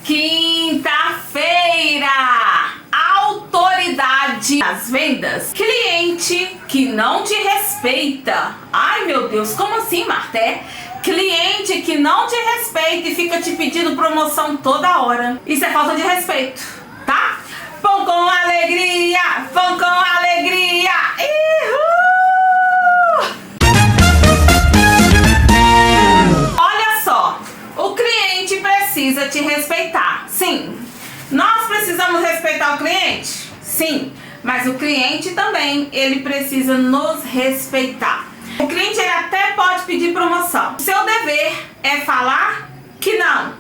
Quinta-feira! Autoridade nas vendas. Cliente que não te respeita. Ai, meu Deus, como assim, Marta? Cliente que não te respeita e fica te pedindo promoção toda hora. Isso é falta de respeito, tá? Pão com alegria! Pão com alegria! Olha só, o cliente precisa te respeitar. Sim. Nós precisamos respeitar o cliente? Sim. Mas o cliente também, ele precisa nos respeitar. O cliente ele até pode pedir promoção. O seu dever é falar que não,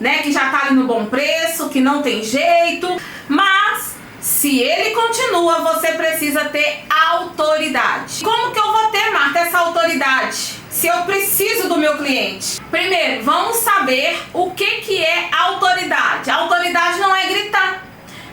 né? Que já tá ali no bom preço, que não tem jeito. Mas se ele continua, você precisa ter autoridade. Como que eu vou ter, Marta, essa autoridade? Se eu preciso do meu cliente. Primeiro, vamos saber o que é autoridade. Autoridade não é gritar,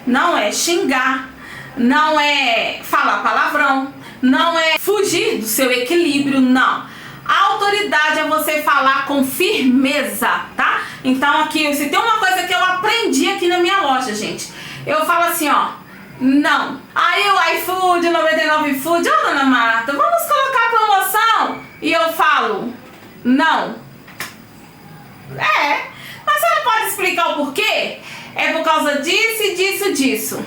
não é xingar, não é falar palavrão, não é fugir do seu equilíbrio, não. A autoridade é você falar com firmeza, tá? Então aqui, se tem uma coisa que eu aprendi aqui na minha loja, gente, eu falo assim, ó, não. Aí o iFood, 99 Food, ô dona Marta, vamos colocar promoção? E eu falo, não. Mas você não pode explicar o porquê? É por causa disso, disso.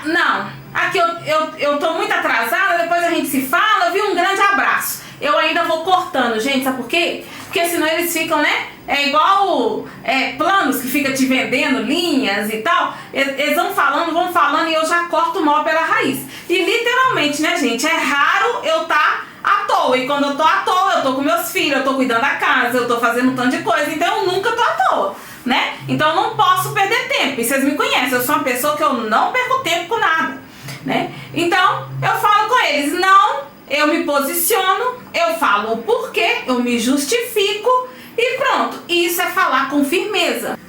Não. Aqui eu tô muito atrasada, depois a gente se fala, viu? Um grande abraço. Eu ainda vou cortando, gente, sabe por quê? Porque senão eles ficam, né? É igual planos que fica te vendendo, linhas e tal. Eles vão falando e eu já corto mal pela raiz. E literalmente, né, gente? É raro eu tá à toa. E quando eu tô à toa, eu tô com meus filhos, eu tô cuidando da casa, eu tô fazendo um tanto de coisa. Então eu nunca tô à toa, né? Então eu não posso perder tempo. E vocês me conhecem, eu sou uma pessoa que eu não perco tempo com nada, né? Então eu falo com eles, não, eu me posiciono, eu falo o porquê, eu me justifico e pronto. Isso é falar com firmeza.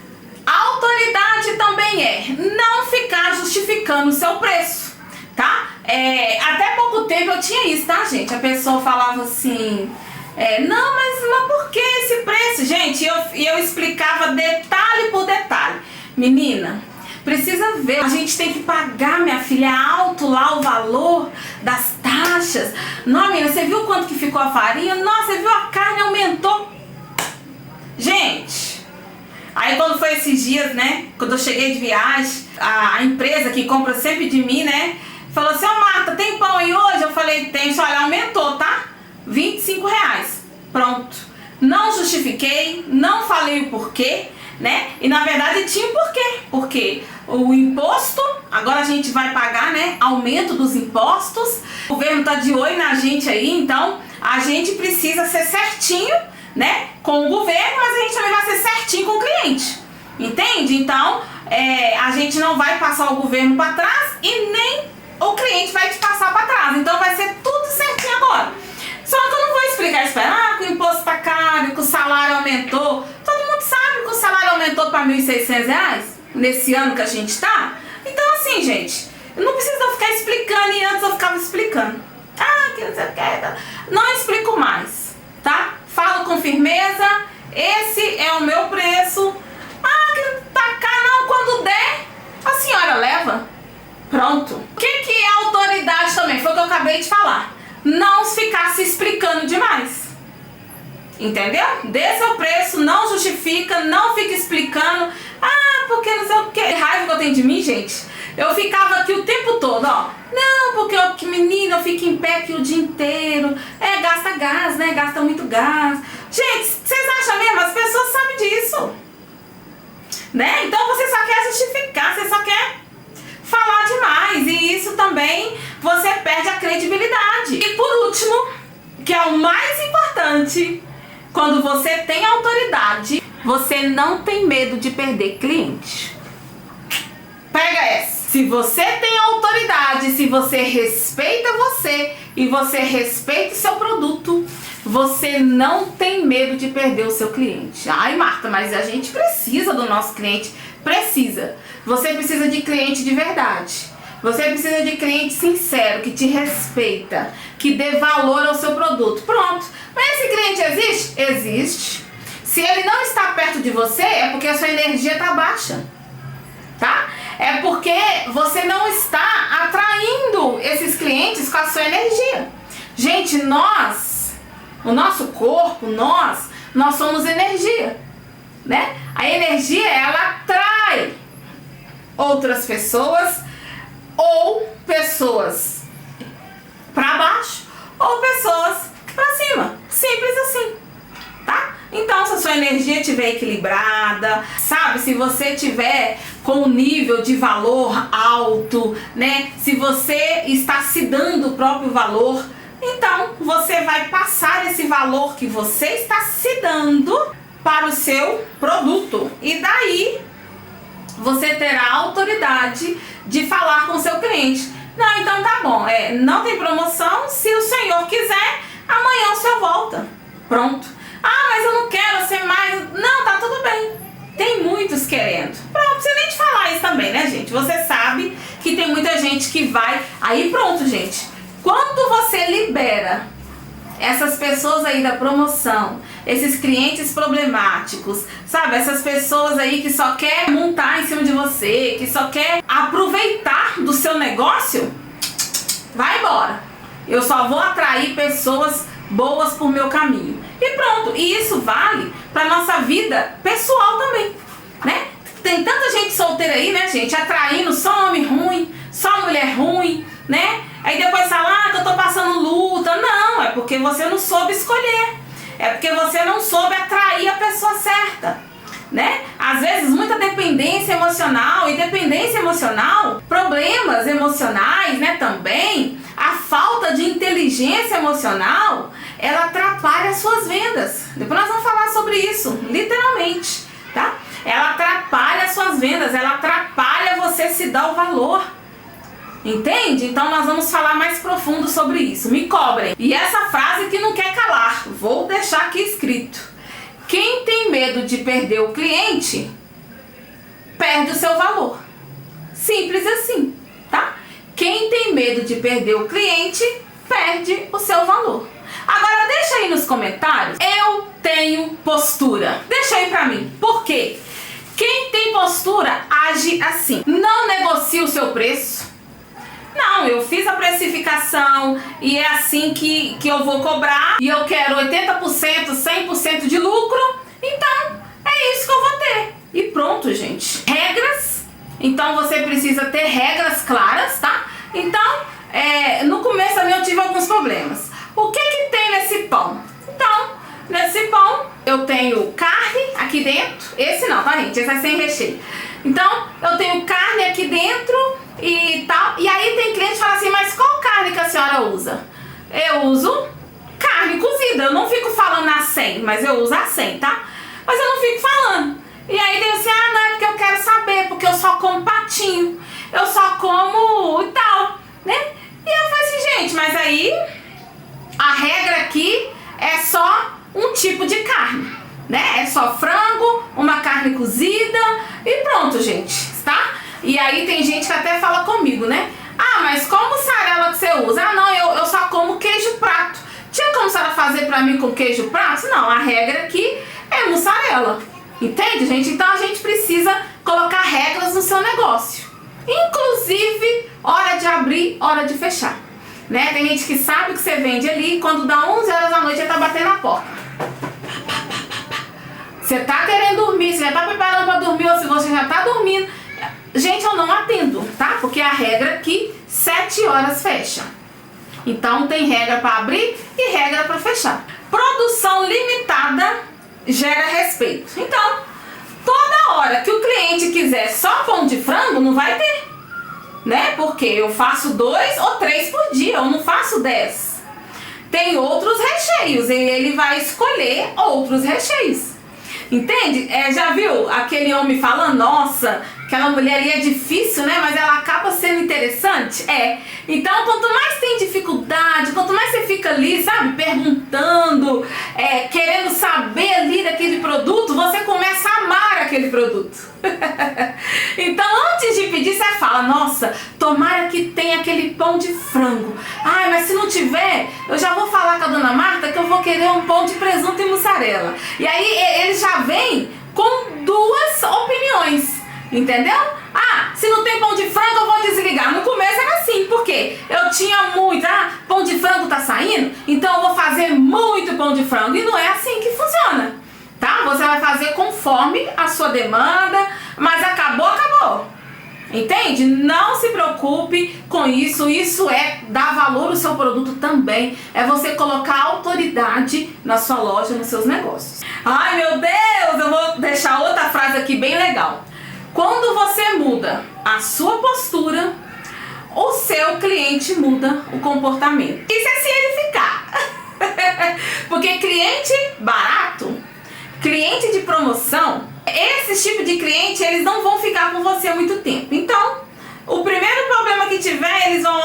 A autoridade também é não ficar justificando o seu preço, tá? Até pouco tempo eu tinha isso, tá, gente? A pessoa falava assim, não, mas por que esse preço? Gente, eu explicava detalhe por detalhe. Menina, precisa ver, a gente tem que pagar, minha filha, alto lá o valor das taxas. Não, menina, você viu quanto que ficou a farinha? Nossa, você viu a carne aumentou? Gente, aí quando foi esses dias, né, quando eu cheguei de viagem, a empresa que compra sempre de mim, né, falou assim, ô Marta, tem pão aí hoje? Eu falei, tem, olha, aumentou, tá? R$25. Pronto. Não justifiquei, não falei o porquê, né? E na verdade tinha um porquê. Porque o imposto, agora a gente vai pagar, né? Aumento dos impostos. O governo tá de olho na gente aí, então a gente precisa ser certinho, né? Com o governo, mas a gente também vai ser certinho com o cliente. Entende? Então, a gente não vai passar o governo para trás e nem o cliente vai te passar para trás. Então vai ser tudo certinho agora. Só que eu não vou explicar isso que o imposto tá caro, que o salário aumentou. Todo mundo sabe que o salário aumentou para R$1.600 nesse ano que a gente tá. Então assim, gente, eu não preciso ficar explicando, e antes eu ficava explicando. Que não sei o que. Não explico mais, tá? Falo com firmeza, esse é o meu preço. Que tá caro, não, quando der, a senhora leva. Pronto. O que é autoridade também? Foi o que eu acabei de falar. Não ficar se explicando demais. Entendeu? Dê seu preço, não justifica, não fica explicando. Porque não sei o que. Raiva que eu tenho de mim, gente. Eu ficava aqui o tempo todo, ó. Não, porque menina, eu fico em pé aqui o dia inteiro. Gasta gás, né? Gasta muito gás. Gente, vocês acham mesmo? As pessoas sabem disso, né? Então você só quer justificar, você só quer falar demais. E isso também você perde a credibilidade. E por último, que é o mais importante, quando você tem autoridade, você não tem medo de perder cliente. Pega essa. Se você tem autoridade, se você respeita você e você respeita o seu produto, você não tem medo de perder o seu cliente. Ai, Marta, mas a gente precisa do nosso cliente. Precisa. Você precisa de cliente de verdade. Você precisa de cliente sincero, que te respeita, que dê valor ao seu produto. Pronto. Mas esse cliente existe? Existe. Se ele não está perto de você, é porque a sua energia está baixa, tá? É porque você não está atraindo esses clientes com a sua energia. Gente, o nosso corpo, nós somos energia, né? A energia, ela atrai outras pessoas, ou pessoas para baixo, ou pessoas para cima. Simples assim, tá? Então, se a sua energia estiver equilibrada, sabe? Se você tiver com um nível de valor alto, né? Se você está se dando o próprio valor, então você vai passar esse valor que você está se dando para o seu produto. E daí você terá autoridade de falar com o seu cliente. Não, então tá bom, não tem promoção, se o senhor quiser, amanhã o senhor volta. Pronto. Ah, mas eu não quero ser mais... Não, tá tudo bem. Tem muitos querendo. Pronto, não precisa nem te falar isso também, né, gente? Você sabe que tem muita gente que vai... Aí pronto, gente. Quando você libera essas pessoas aí da promoção, esses clientes problemáticos, sabe? Essas pessoas aí que só quer montar em cima de você, que só quer aproveitar do seu negócio, vai embora. Eu só vou atrair pessoas boas por meu caminho. E pronto, e isso vale para nossa vida pessoal também, né? Tem tanta gente solteira aí, né, gente? Atraindo só homem ruim, só mulher ruim, né? Aí depois fala, que eu tô passando luta. Não, é porque você não soube escolher. É porque você não soube atrair a pessoa certa, né? Às vezes muita dependência emocional, e dependência emocional, problemas emocionais, né, também, a falta de inteligência emocional, ela atrapalha as suas vendas. Depois nós vamos falar sobre isso, literalmente, tá? Ela atrapalha as suas vendas, ela atrapalha você se dar o valor. Entende? Então nós vamos falar mais profundo sobre isso. Me cobrem. E essa frase que não quer calar, vou deixar aqui escrito. Quem tem medo de perder o cliente, perde o seu valor. Simples assim, tá? Quem tem medo de perder o cliente, perde o seu valor. Agora deixa aí nos comentários, eu tenho postura. Deixa aí pra mim. Por quê? Quem tem postura age assim. Não negocia o seu preço. Não, eu fiz a precificação e é assim que eu vou cobrar e eu quero 80%, 100% de lucro, então é isso que eu vou ter. E pronto, gente. Regras, então você precisa ter regras claras, tá? Então, no começo também eu tive alguns problemas. O que tem nesse pão? Então, nesse pão eu tenho carne aqui dentro, esse não, tá, gente? Esse é sem recheio. Então, eu tenho carne aqui dentro e tal. E aí tem cliente que fala assim, mas qual carne que a senhora usa? Eu uso carne cozida. Eu não fico falando a 100, mas eu uso a 100, tá? Mas eu não fico falando. E aí tem assim, não é porque eu quero saber, porque eu só como patinho, eu só como e tal, né? E eu falei assim, gente, mas aí a regra aqui é só um tipo de carne, né? É só frango, uma carne cozida e pronto, gente, tá? E aí tem gente que até fala comigo, né? Ah, mas qual mussarela que você usa? Ah, não, eu só como queijo prato. Tinha como a senhora fazer pra mim com queijo prato? Não, a regra aqui é mussarela. Entende, gente? Então a gente precisa colocar regras no seu negócio. Inclusive, hora de abrir, hora de fechar. Né? Tem gente que sabe que você vende ali, quando dá 11 horas da noite, já tá batendo na porta. Você tá querendo dormir, você já tá preparando pra dormir, ou se você já tá dormindo. Gente, eu não atendo, tá? Porque a regra aqui, 7 horas fecha. Então tem regra para abrir e regra para fechar. Produção limitada gera respeito. Então, toda hora que o cliente quiser só pão de frango, não vai ter, né? Porque eu faço 2 ou 3 por dia, eu não faço 10. Tem outros recheios e ele vai escolher outros recheios. Entende? Já viu aquele homem falando, nossa, aquela mulher ali é difícil, né? Mas ela acaba sendo interessante. Então, quanto mais tem dificuldade, quanto mais você fica ali, sabe, perguntando, querendo saber ali daquele produto, você começa a amar aquele produto. Então, antes de pedir, você fala, nossa, tomara que tenha aquele pão de frango. Ai, mas se não tiver, eu já vou falar com a dona Marta que eu vou querer um pão de presunto e mussarela. E aí, ele já vem com duas opiniões. Entendeu? Se não tem pão de frango eu vou desligar. No começo era assim, porque eu tinha muito, pão de frango tá saindo, então eu vou fazer muito pão de frango. E não é assim que funciona, tá? Você vai fazer conforme a sua demanda, mas acabou. Entende? Não se preocupe com isso. Isso é dar valor ao seu produto também. É você colocar autoridade na sua loja, nos seus negócios. Ai, meu Deus, eu vou deixar outra frase aqui bem legal. Quando você muda a sua postura, o seu cliente muda o comportamento. Isso é se ele ficar. Porque cliente barato, cliente de promoção, esse tipo de cliente, eles não vão ficar com você há muito tempo. Então, o primeiro problema que tiver, eles vão,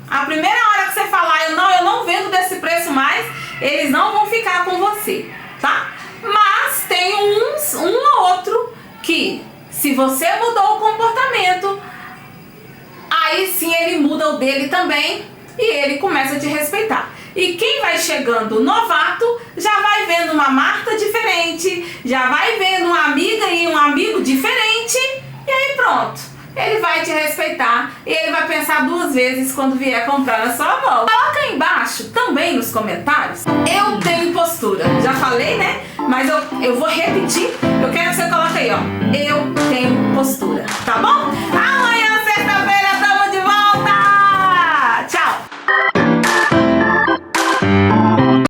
a primeira hora que você falar, eu não vendo desse preço mais, eles não vão ficar com você, tá? Mas tem um ou outro que, se você mudou o comportamento, aí sim ele muda o dele também e ele começa a te respeitar. E quem vai chegando novato já vai vendo uma Marta diferente, já vai vendo uma amiga e um amigo diferente, e aí pronto, ele vai te respeitar e ele vai pensar duas vezes quando vier comprar na sua mão. Coloca aí embaixo também nos comentários, eu tenho postura. Já falei, né? Mas eu vou repetir, eu quero que você coloque aí, eu tenho postura, tá bom?